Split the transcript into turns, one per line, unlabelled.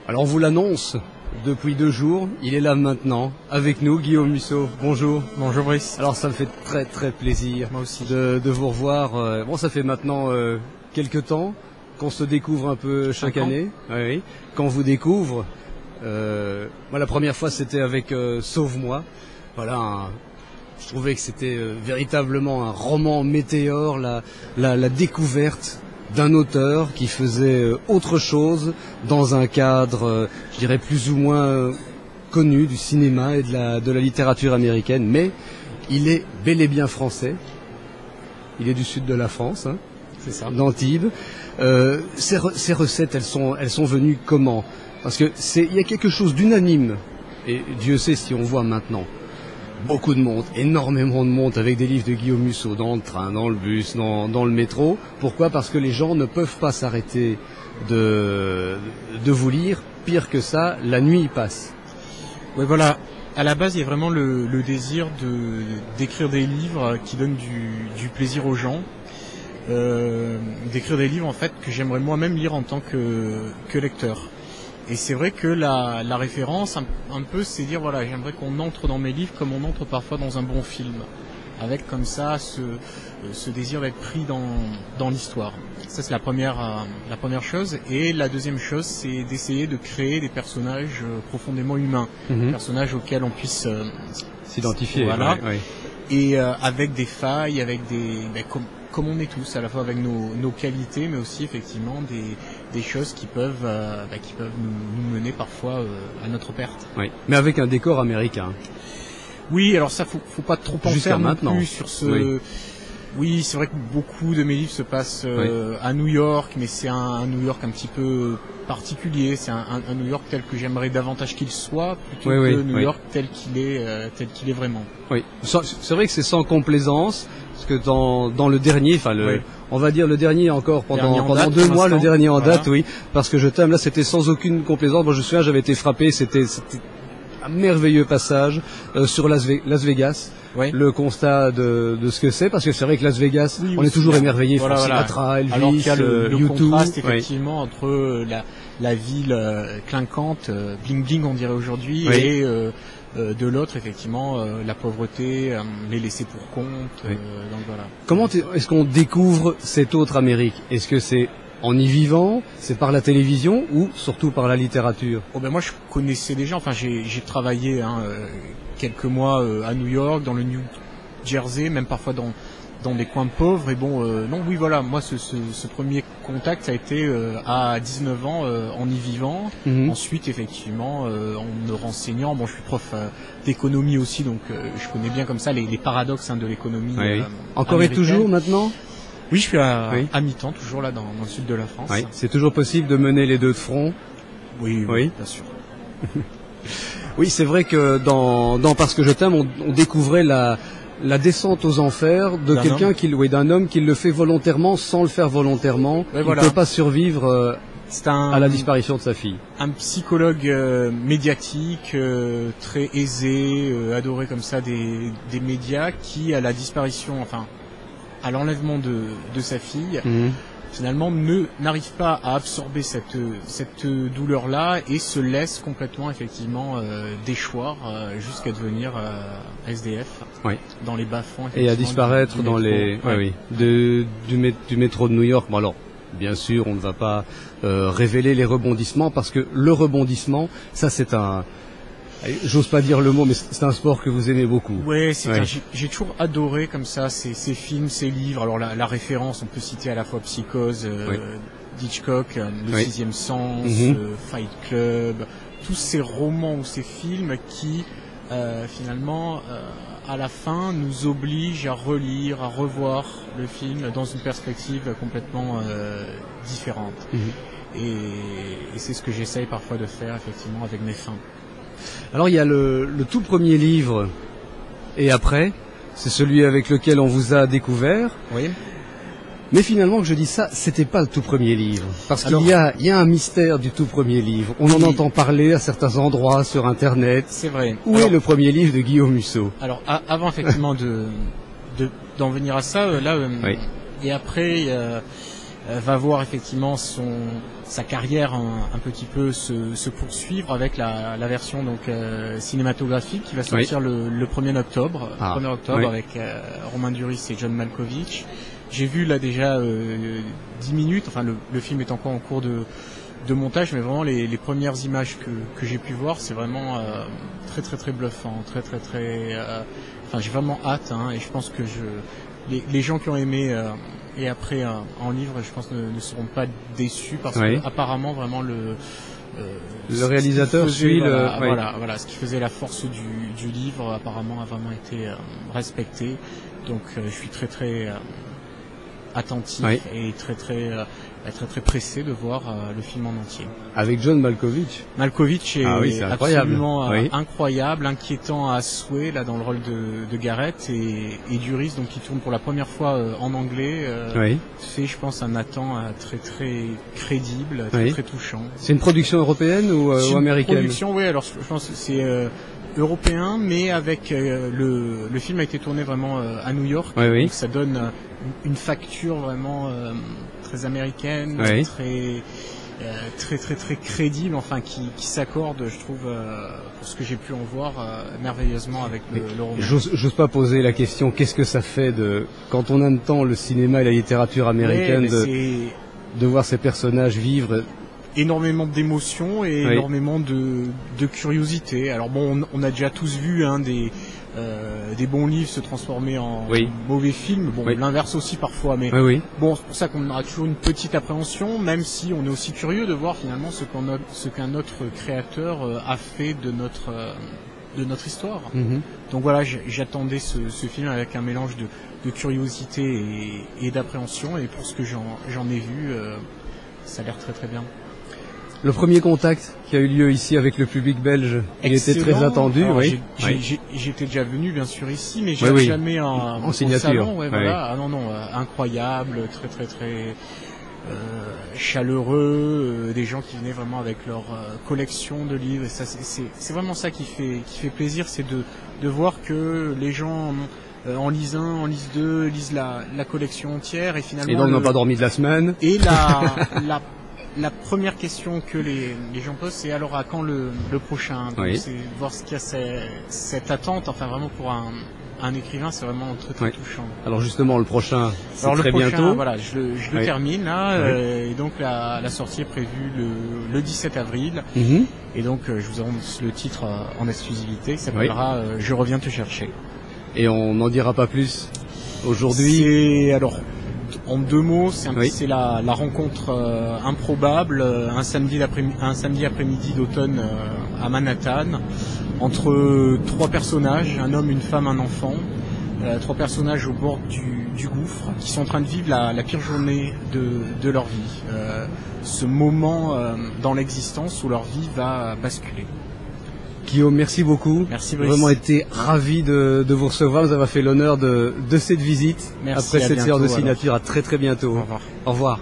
Alors on vous l'annonce depuis 2 jours, il est là maintenant, avec nous, Guillaume Musso. Bonjour.
Bonjour Brice.
Alors ça me fait très très plaisir
Moi aussi.
de vous revoir. Bon, ça fait maintenant quelques temps qu'on se découvre un peu chaque année. Oui. Qu'on vous découvre. Moi la première fois c'était avec Sauve-moi. Voilà, je trouvais que c'était véritablement un roman météore, la découverte d'un auteur qui faisait autre chose dans un cadre, je dirais, plus ou moins connu du cinéma et de la littérature américaine, mais il est bel et bien français. Il est du sud de la France, hein,
C'est ça.
d'Antibes. Ces recettes, elles sont venues comment? Parce que il y a quelque chose d'unanime, et Dieu sait si on voit maintenant beaucoup de monde, énormément de monde avec des livres de Guillaume Musso dans le train, dans le bus, dans le métro. Pourquoi? Parce que les gens ne peuvent pas s'arrêter de vous lire. Pire que ça, la nuit y passe.
Ouais, voilà. À la base, il y a vraiment le désir d'écrire des livres qui donnent du plaisir aux gens. D'écrire des livres en fait que j'aimerais moi-même lire en tant que lecteur. Et c'est vrai que la référence, un peu, c'est dire, voilà, j'aimerais qu'on entre dans mes livres comme on entre parfois dans un bon film, avec comme ça ce désir d'être pris dans l'histoire. Ça, c'est la première chose. Et la deuxième chose, c'est d'essayer de créer des personnages profondément humains, des personnages auxquels on puisse
S'identifier.
voilà.
Ouais.
Et avec des failles, avec comme on est tous, à la fois avec nos qualités, mais aussi effectivement des choses qui peuvent nous mener parfois à notre perte.
Oui. Mais avec un décor américain.
Oui, alors ça, faut pas trop en
Jusqu'à
faire non
maintenant.
plus sur ce.
Oui.
Oui, c'est vrai que beaucoup de mes livres se passent à New York, mais c'est un New York un petit peu particulier. C'est un New York tel que j'aimerais davantage qu'il soit, plutôt que New York tel qu'il est vraiment.
Oui. C'est vrai que c'est sans complaisance, parce que dans le dernier, on va dire le dernier encore pendant 2 mois, le dernier en date, oui, parce que je t'aime, là c'était sans aucune complaisance. Moi je me souviens, j'avais été frappé, c'était un merveilleux passage sur Las Vegas.
Oui.
Le constat de ce que c'est, parce que c'est vrai que Las Vegas, on est toujours émerveillé, Frank Sinatra, Elvis,
alors qu'il y a le
U2,
contraste effectivement entre la ville clinquante, bling bling on dirait aujourd'hui, et de l'autre effectivement la pauvreté, les laissés pour compte. Donc voilà.
Comment est-ce qu'on découvre cette autre Amérique? Est-ce que c'est en y vivant, c'est par la télévision ou surtout par la littérature?
Oh ben moi je connaissais déjà, enfin j'ai travaillé quelques mois à New York, dans le New Jersey, même parfois dans des coins pauvres, et bon non oui voilà, moi ce premier contact ça a été à 19 ans en y vivant. Ensuite effectivement en me renseignant, bon je suis prof d'économie aussi, donc je connais bien comme ça les paradoxes de l'économie.
Encore et toujours maintenant?
Oui, je suis à mi-temps, toujours là dans le sud de la France.
Oui. C'est toujours possible de mener les deux de front?
Oui, bien sûr.
Oui, c'est vrai que dans Parce que je t'aime, on découvrait la descente aux enfers de d'un homme qui le fait volontairement sans le faire volontairement. Il ne peut pas survivre à la disparition de sa fille.
Un psychologue médiatique, très aisé, adoré comme ça des médias, qui à la disparition, enfin à l'enlèvement de sa fille, finalement n'arrive pas à absorber cette douleur-là et se laisse complètement effectivement déchoir jusqu'à devenir SDF dans les bas-fonds.
Et à disparaître dans les du métro de New York. Bon alors, bien sûr, on ne va pas révéler les rebondissements, parce que le rebondissement, ça c'est j'ose pas dire le mot, mais c'est un sport que vous aimez beaucoup.
Ouais, j'ai toujours adoré comme ça ces films, ces livres. Alors la référence, on peut citer à la fois Psychose, d'Hitchcock, Le Sixième Sens, Fight Club, tous ces romans ou ces films qui finalement à la fin nous obligent à relire, à revoir le film dans une perspective complètement différente. Et c'est ce que j'essaye parfois de faire effectivement avec mes fins.
Alors il y a le tout premier livre, et après, c'est celui avec lequel on vous a découvert.
Oui.
Mais finalement, que je dis ça, c'était pas le tout premier livre. Parce qu'il y a un mystère du tout premier livre. On en entend parler à certains endroits sur Internet.
C'est vrai.
Où est le premier livre de Guillaume Musso?
Alors, avant effectivement d'en venir à ça, et après, va voir effectivement sa carrière un petit peu se poursuivre avec la version donc cinématographique qui va sortir le 1er octobre, avec Romain Duris et John Malkovich. J'ai vu là déjà 10 minutes, enfin le film est encore en cours de montage, mais vraiment les premières images que j'ai pu voir, c'est vraiment très très très bluffant, très très très enfin j'ai vraiment hâte, hein, et je pense que les gens qui ont aimé et après en livre, je pense ne seront pas déçus parce que apparemment vraiment le
réalisateur suit
voilà ce qui faisait la force du livre apparemment a vraiment été respecté, donc je suis très très attentif et très très pressé de voir le film en entier.
Avec John Malkovich.
Malkovich est
incroyable.
Absolument incroyable, inquiétant à souhait là dans le rôle de Garrett et Duris donc qui tourne pour la première fois en anglais. C'est je pense un Nathan très très crédible, très très touchant.
C'est une production européenne ou américaine?
Production, oui. Alors je pense que c'est européen, mais avec le film a été tourné vraiment à New York, donc ça donne une facture vraiment très américaine, très crédible, enfin qui s'accorde, je trouve, pour ce que j'ai pu en voir, merveilleusement avec le roman.
J'ose pas poser la question, qu'est-ce que ça fait quand on aime tant le cinéma et la littérature américaine de voir ces personnages vivre?
Énormément d'émotions et énormément de curiosité. Alors bon, on a déjà tous vu des bons livres se transformer en mauvais films. Bon, l'inverse aussi parfois, mais bon, c'est pour ça qu'on a toujours une petite appréhension, même si on est aussi curieux de voir finalement ce qu'un autre créateur a fait de notre histoire. Donc voilà, j'attendais ce film avec un mélange de curiosité et d'appréhension, et pour ce que j'en ai vu, ça a l'air très très bien.
Le premier contact qui a eu lieu ici avec le public belge, il était très attendu.
Alors, j'étais déjà venu bien sûr ici, mais jamais en
signature.
Salon, voilà. Incroyable, très très très chaleureux, des gens qui venaient vraiment avec leur collection de livres. Et ça, c'est vraiment ça qui fait plaisir, c'est de voir que les gens en lisent un, en lisent deux, lisent la collection entière et finalement.
Et donc n'ont pas dormi de la semaine.
Et la première question que les gens posent, c'est alors à quand le prochain? Donc c'est voir ce qu'il y a cette attente, enfin vraiment pour un écrivain, c'est vraiment très très touchant.
Alors justement le prochain, c'est très bientôt.
Voilà, je le termine là, et donc la sortie est prévue le 17 avril. Et donc je vous annonce le titre en exclusivité, qui s'appellera Je reviens te chercher.
Et on n'en dira pas plus aujourd'hui.
Alors en deux mots, c'est la rencontre improbable un samedi après-midi d'automne à Manhattan entre trois personnages, un homme, une femme, un enfant, trois personnages au bord du gouffre qui sont en train de vivre la pire journée de leur vie, ce moment dans l'existence où leur vie va basculer.
Guillaume, merci beaucoup.
Merci,
Brice. Vraiment été ravi de vous recevoir. Vous avez fait l'honneur de cette visite.
Merci,
après cette séance de
bientôt,
signature. À très très bientôt.
Au revoir.
Au revoir.